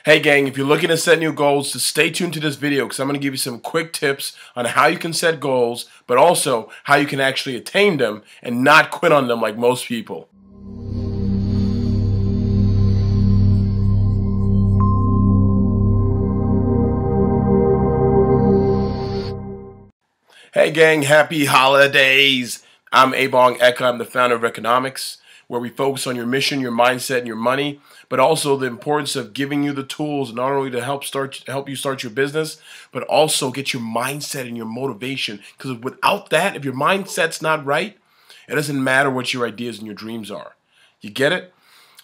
Hey gang, if you're looking to set new goals, just stay tuned to this video because I'm going to give you some quick tips on how you can set goals, but also how you can actually attain them and not quit on them like most people. Hey gang, happy holidays! I'm Abong Eka, I'm the founder of Economics, where we focus on your mission, your mindset, and your money, but also the importance of giving you the tools not only to help you start your business, but also get your mindset and your motivation. Because without that, if your mindset's not right, it doesn't matter what your ideas and your dreams are. You get it?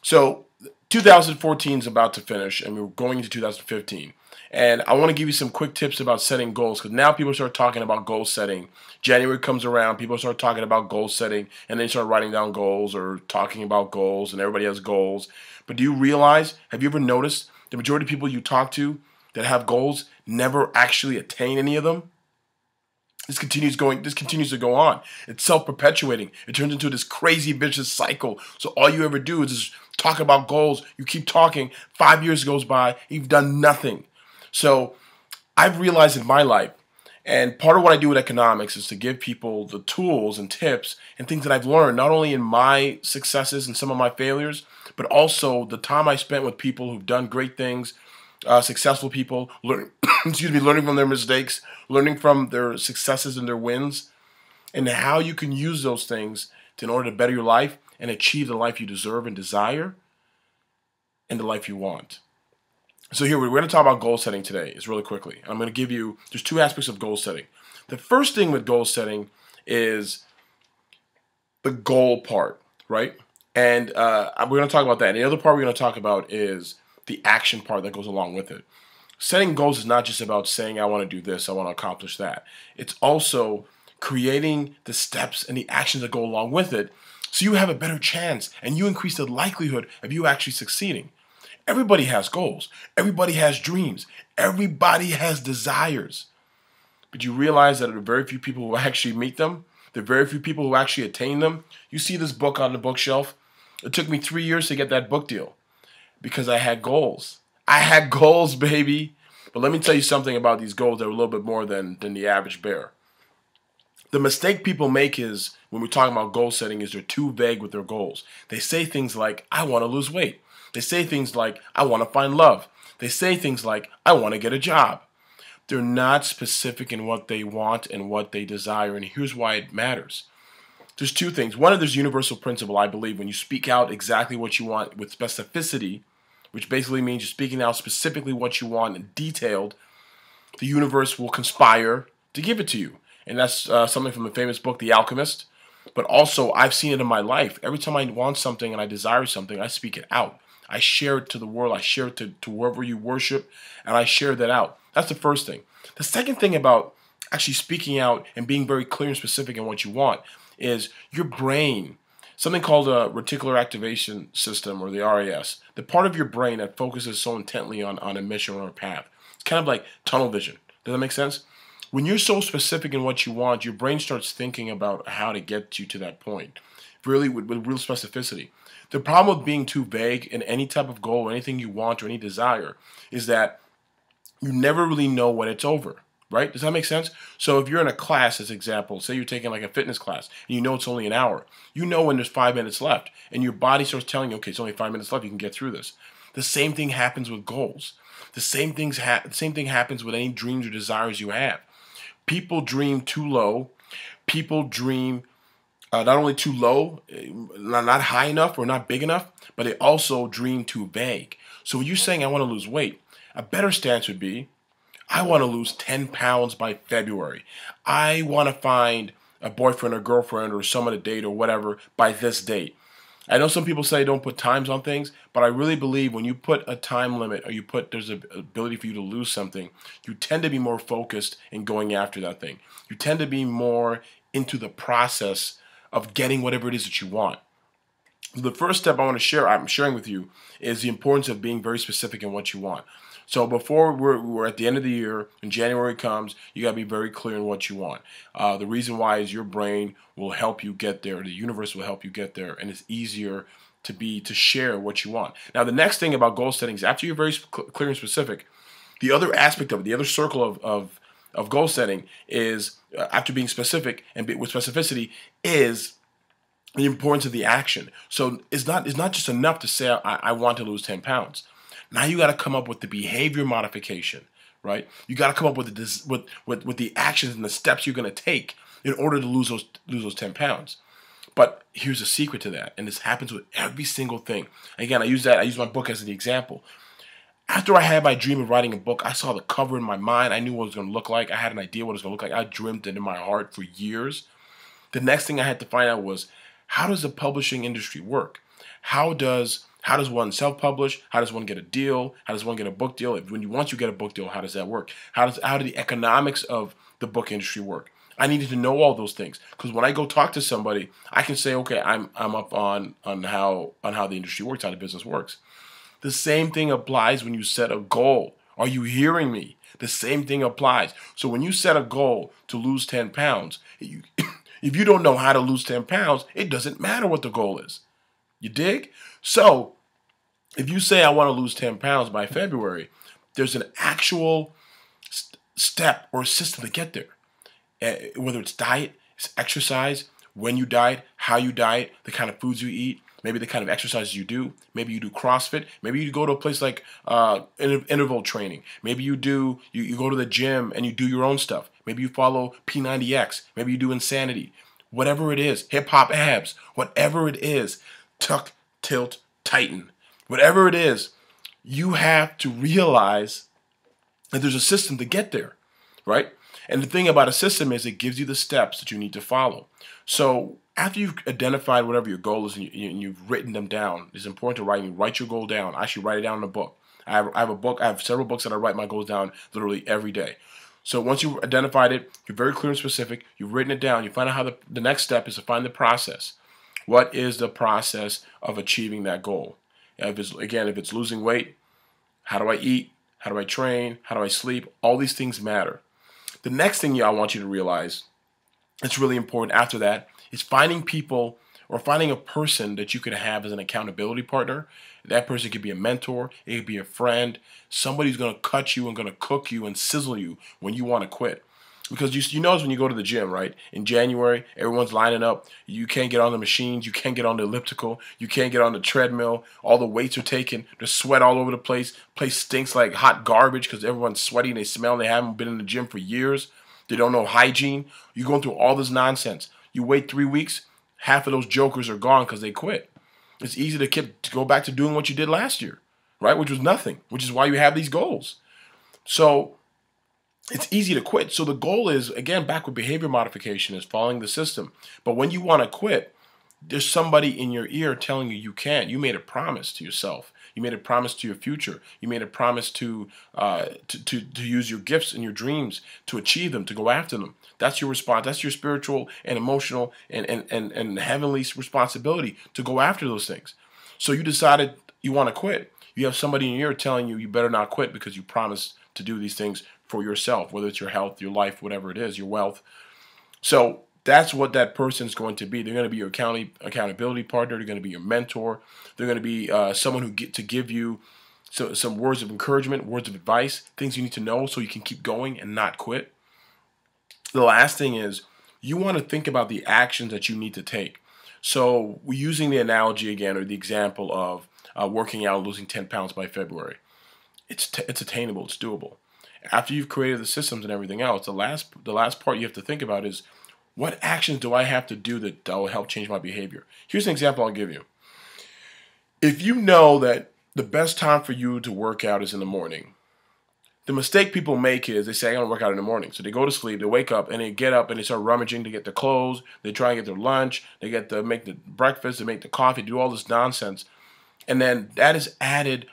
So 2014 is about to finish, and we're going into 2015. And I want to give you some quick tips about setting goals, because now people start talking about goal setting. January comes around, people start talking about goal setting, and they start writing down goals or talking about goals, and everybody has goals. But do you realize, have you ever noticed, the majority of people you talk to that have goals never actually attain any of them? This continues to go on. It's self-perpetuating. It turns into this crazy vicious cycle. So all you ever do is just talk about goals. You keep talking. 5 years goes by. You've done nothing. So I've realized in my life, and part of what I do with economics is to give people the tools and tips and things that I've learned, not only in my successes and some of my failures, but also the time I spent with people who've done great things, successful people, learning from their mistakes, learning from their successes and their wins, and how you can use those things in order to better your life and achieve the life you deserve and desire and the life you want. So here, we're going to talk about goal setting today, is really quickly. I'm going to give you, there's two aspects of goal setting. The first thing with goal setting is the goal part, right? And we're going to talk about that. And the other part we're going to talk about is the action part that goes along with it. Setting goals is not just about saying, I want to do this, I want to accomplish that. It's also creating the steps and the actions that go along with it so you have a better chance and you increase the likelihood of you actually succeeding. Everybody has goals. Everybody has dreams. Everybody has desires. But you realize that there are very few people who actually meet them. There are very few people who actually attain them. You see this book on the bookshelf. It took me 3 years to get that book deal because I had goals. I had goals, baby. But let me tell you something about these goals that are a little bit more than the average bear. The mistake people make is, when we're talking about goal setting, is they're too vague with their goals. They say things like, I want to lose weight. They say things like, I want to find love. They say things like, I want to get a job. They're not specific in what they want and what they desire, and here's why it matters. There's two things. One, there's universal principle, I believe. When you speak out exactly what you want with specificity, which basically means you're speaking out specifically what you want and detailed, the universe will conspire to give it to you. And that's something from the famous book, The Alchemist. But also, I've seen it in my life. Every time I want something and I desire something, I speak it out. I share it to the world. I share it to wherever you worship, and I share that out. That's the first thing. The second thing about actually speaking out and being very clear and specific in what you want is your brain, something called a reticular activation system, or the RAS, the part of your brain that focuses so intently on a mission or a path. It's kind of like tunnel vision. Does that make sense? When you're so specific in what you want, your brain starts thinking about how to get you to that point, really with real specificity. The problem with being too vague in any type of goal or anything you want or any desire is that you never really know when it's over, right? Does that make sense? So if you're in a class, as example, say you're taking like a fitness class and you know it's only an hour, you know when there's 5 minutes left and your body starts telling you, okay, it's only 5 minutes left, you can get through this. The same thing happens with goals. The same thing happens with any dreams or desires you have. People dream too low. People dream not only too low, not high enough or not big enough, but they also dream too vague. So when you're saying I want to lose weight, a better stance would be, I want to lose 10 pounds by February. I want to find a boyfriend or girlfriend or someone to date or whatever by this date. I know some people say don't put times on things, but I really believe when you put a time limit or there's an ability for you to lose something, you tend to be more focused in going after that thing. You tend to be more into the process of getting whatever it is that you want. The first step I'm sharing with you, is the importance of being very specific in what you want. So before we're at the end of the year and January comes, you got to be very clear in what you want. The reason why is your brain will help you get there. The universe will help you get there, and it's easier to share what you want. Now, the next thing about goal setting is after you're very clear and specific, the other aspect of it, the other circle of goal setting is after being specific and with specificity is the importance of the action. So it's not just enough to say I want to lose 10 pounds. Now you got to come up with the behavior modification, right? You got to come up with the actions and the steps you're going to take in order to lose those 10 pounds. But here's a secret to that, and this happens with every single thing. Again, I use my book as an example. After I had my dream of writing a book, I saw the cover in my mind. I knew what it was going to look like. I had an idea what it was going to look like. I dreamed it in my heart for years. The next thing I had to find out was, how does the publishing industry work? How does one self-publish? How does one get a deal? How does one get a book deal? Once you get a book deal, how does that work? How do the economics of the book industry work? I needed to know all those things because when I go talk to somebody, I can say, okay, I'm up on how the industry works, how the business works. The same thing applies when you set a goal. Are you hearing me? The same thing applies. So when you set a goal to lose 10 pounds, if you don't know how to lose 10 pounds, it doesn't matter what the goal is. You dig? So if you say I want to lose 10 pounds by February, there's an actual step or system to get there. Whether it's diet, it's exercise, when you diet, how you diet, the kind of foods you eat, maybe the kind of exercises you do. Maybe you do CrossFit. Maybe you go to a place like interval training. Maybe you go to the gym and you do your own stuff. Maybe you follow P90X. Maybe you do Insanity. Whatever it is, hip hop abs, whatever it is, tuck, tilt, tighten. Whatever it is, you have to realize that there's a system to get there, right? And the thing about a system is it gives you the steps that you need to follow. So after you've identified whatever your goal is and you've written them down, it's important to write your goal down. I should write it down in a book. I have a book. I have several books that I write my goals down literally every day. So once you've identified it, you're very clear and specific, you've written it down, you find out how the next step is to find the process. What is the process of achieving that goal? If it's losing weight, how do I eat? How do I train? How do I sleep? All these things matter. The next thing I want you to realize, it's really important after that, is finding people or finding a person that you could have as an accountability partner. That person could be a mentor, it could be a friend, somebody who's going to cut you and going to cook you and sizzle you when you want to quit. Because you notice when you go to the gym, right? In January, everyone's lining up. You can't get on the machines. You can't get on the elliptical. You can't get on the treadmill. All the weights are taken. There's sweat all over the place. Place stinks like hot garbage because everyone's sweaty and they smell and they haven't been in the gym for years. They don't know hygiene. You're going through all this nonsense. You wait 3 weeks, half of those jokers are gone because they quit. It's easy to go back to doing what you did last year, right? Which was nothing, which is why you have these goals. So it's easy to quit. So the goal is, again, back with behavior modification, is following the system. But when you want to quit, there's somebody in your ear telling you you can't. You made a promise to yourself. You made a promise to your future. You made a promise to use your gifts and your dreams to achieve them, to go after them. That's your response. That's your spiritual and emotional and heavenly responsibility to go after those things. So you decided you want to quit. You have somebody in your ear telling you better not quit because you promised to do these things for yourself, whether it's your health, your life, whatever it is, your wealth. So that's what that person's going to be. They're going to be your accountability partner. They're going to be your mentor. They're going to be someone who get to give you some words of encouragement, words of advice, things you need to know so you can keep going and not quit. The last thing is you want to think about the actions that you need to take. So we're using the analogy again, or the example of working out, losing 10 pounds by February. It's attainable. It's doable. After you've created the systems and everything else, the last part you have to think about is, what actions do I have to do that will help change my behavior? Here's an example I'll give you. If you know that the best time for you to work out is in the morning, the mistake people make is they say, I'm going to work out in the morning. So they go to sleep, they wake up, and they get up and they start rummaging to get their clothes. They try and get their lunch. They make the breakfast. They make the coffee, do all this nonsense. And then that is added,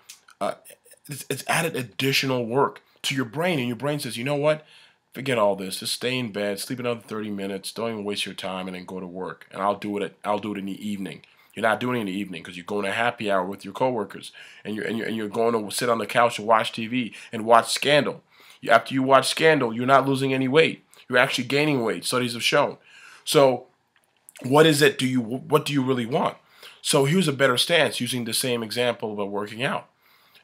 it's added additional work to your brain. And your brain says, you know what? Forget all this. Just stay in bed, sleep another 30 minutes. Don't even waste your time, and then go to work. And I'll do it in the evening. You're not doing it in the evening because you're going to happy hour with your coworkers, and you're going to sit on the couch and watch TV and watch Scandal. After you watch Scandal, you're not losing any weight. You're actually gaining weight. Studies have shown. So, what do you really want? So here's a better stance using the same example about working out.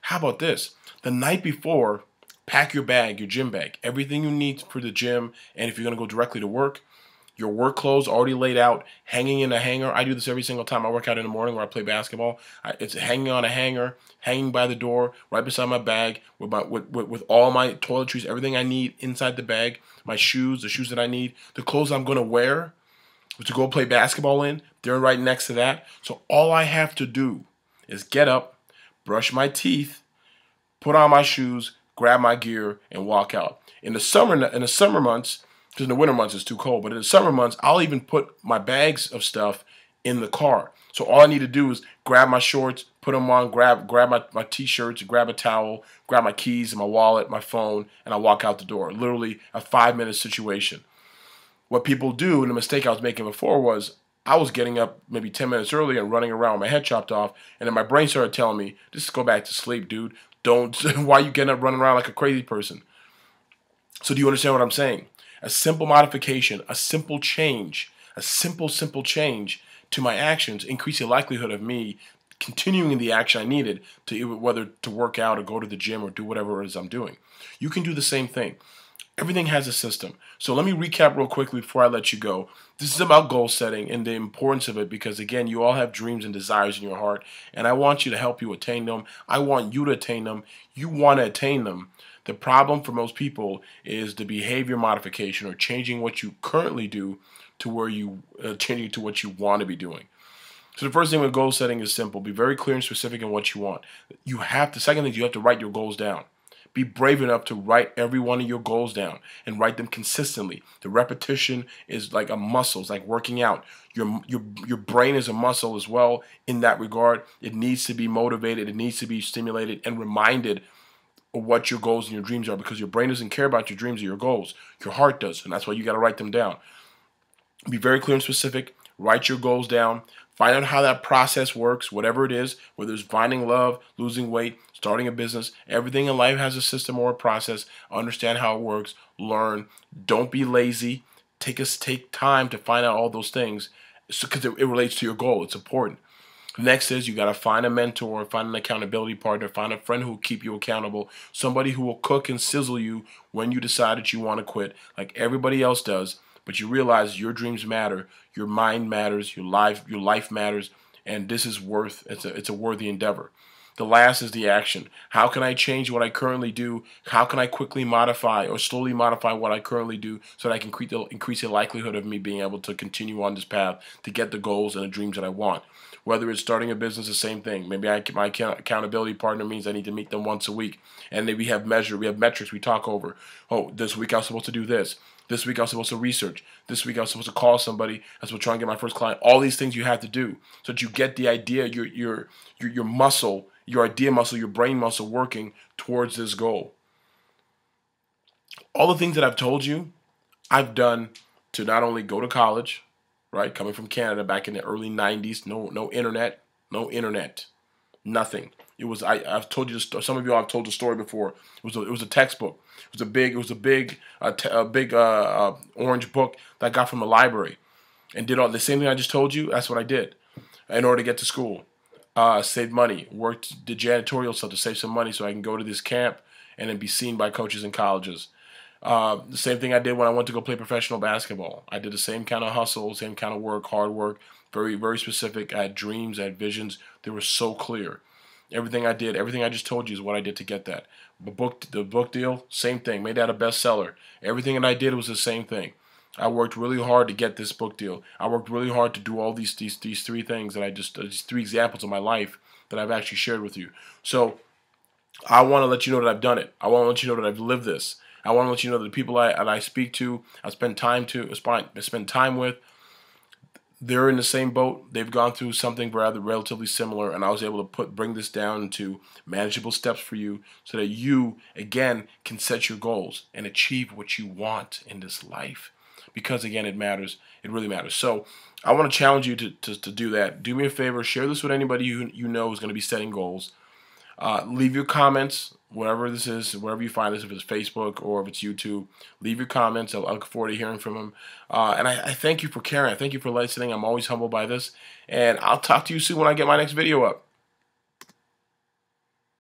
How about this? The night before, pack your bag, your gym bag, everything you need for the gym, and if you're going to go directly to work, your work clothes already laid out, hanging in a hanger. I do this every single time I work out in the morning where I play basketball. It's hanging on a hanger, hanging by the door, right beside my bag, with all my toiletries, everything I need inside the bag, my shoes, the shoes that I need, the clothes I'm going to wear to go play basketball in, they're right next to that. So all I have to do is get up, brush my teeth, put on my shoes, grab my gear, and walk out. In the summer months, because in the winter months it's too cold, but in the summer months, I'll even put my bags of stuff in the car. So all I need to do is grab my shorts, put them on, grab my t-shirts, grab a towel, grab my keys, my wallet, my phone, and I walk out the door. Literally a 5-minute situation. What people do, and the mistake I was making before was I was getting up maybe 10 minutes early and running around with my head chopped off, and then my brain started telling me, just go back to sleep, dude. Don't, why are you getting up running around like a crazy person? So do you understand what I'm saying? A simple modification, a simple change, a simple change to my actions increase the likelihood of me continuing the action I needed to whether to work out or go to the gym or do whatever it is I'm doing. You can do the same thing. Everything has a system. So let me recap real quickly before I let you go. This is about goal setting and the importance of it because, again, you all have dreams and desires in your heart, and I want you to help you attain them. I want you to attain them. You want to attain them. The problem for most people is the behavior modification or changing what you currently do to where you changing to what you want to be doing. So the first thing with goal setting is simple. Be very clear and specific in what you want. The second thing is you have to write your goals down. Be brave enough to write every one of your goals down and write them consistently. The repetition is like a muscle. It's like working out. Your brain is a muscle as well in that regard. It needs to be motivated. It needs to be stimulated and reminded of what your goals and your dreams are because your brain doesn't care about your dreams or your goals. Your heart does, and that's why you got to write them down. Be very clear and specific. Write your goals down. Find out how that process works, whatever it is, whether it's finding love, losing weight, starting a business. Everything in life has a system or a process. Understand how it works. Learn. Don't be lazy. Take time to find out all those things because it relates to your goal. It's important. Next is you got to find a mentor, find an accountability partner, find a friend who will keep you accountable, somebody who will cook and sizzle you when you decide that you want to quit, like everybody else does. But you realize your dreams matter, your mind matters, your life matters, and this is it's a worthy endeavor. The last is the action. How can I change what I currently do? How can I quickly modify or slowly modify what I currently do so that I can increase the likelihood of me being able to continue on this path to get the goals and the dreams that I want? Whether it's starting a business, the same thing. Maybe my accountability partner means I need to meet them once a week. And then we have metrics we talk over. Oh, this week I was supposed to do this. This week I was supposed to research. This week I was supposed to call somebody. I was supposed to try and get my first client. All these things you have to do so that you get the idea, your muscle, your idea muscle, your brain muscle working towards this goal. All the things that I've told you, I've done to not only go to college, right? Coming from Canada back in the early 90s, no internet, nothing. It was I've told you this, some of you I've told the story before. It was a textbook. It was a big orange book that I got from a library, and did all the same thing I just told you. That's what I did in order to get to school. Saved money, worked the janitorial stuff to save some money so I can go to this camp and then be seen by coaches in colleges. The same thing I did when I went to go play professional basketball. I did the same kind of hustle, same kind of work, hard work, very, very specific. I had dreams, I had visions. They were so clear. Everything I did, everything I just told you is what I did to get that. The book deal, same thing. Made that a bestseller. Everything that I did was the same thing. I worked really hard to get this book deal. I worked really hard to do all these three things that these three examples of my life that I've actually shared with you. So I want to let you know that I've done it. I want to let you know that I've lived this. I want to let you know that the people I speak to, I spend time with, they're in the same boat. They've gone through something relatively similar, and I was able to bring this down into manageable steps for you so that you, again, can set your goals and achieve what you want in this life. Because, again, it matters. It really matters. So I want to challenge you to do that. Do me a favor. Share this with anybody you know is going to be setting goals. Leave your comments, whatever this is, wherever you find this, if it's Facebook or if it's YouTube. Leave your comments. I look forward to hearing from them. And I thank you for caring. I thank you for listening. I'm always humbled by this. And I'll talk to you soon when I get my next video up.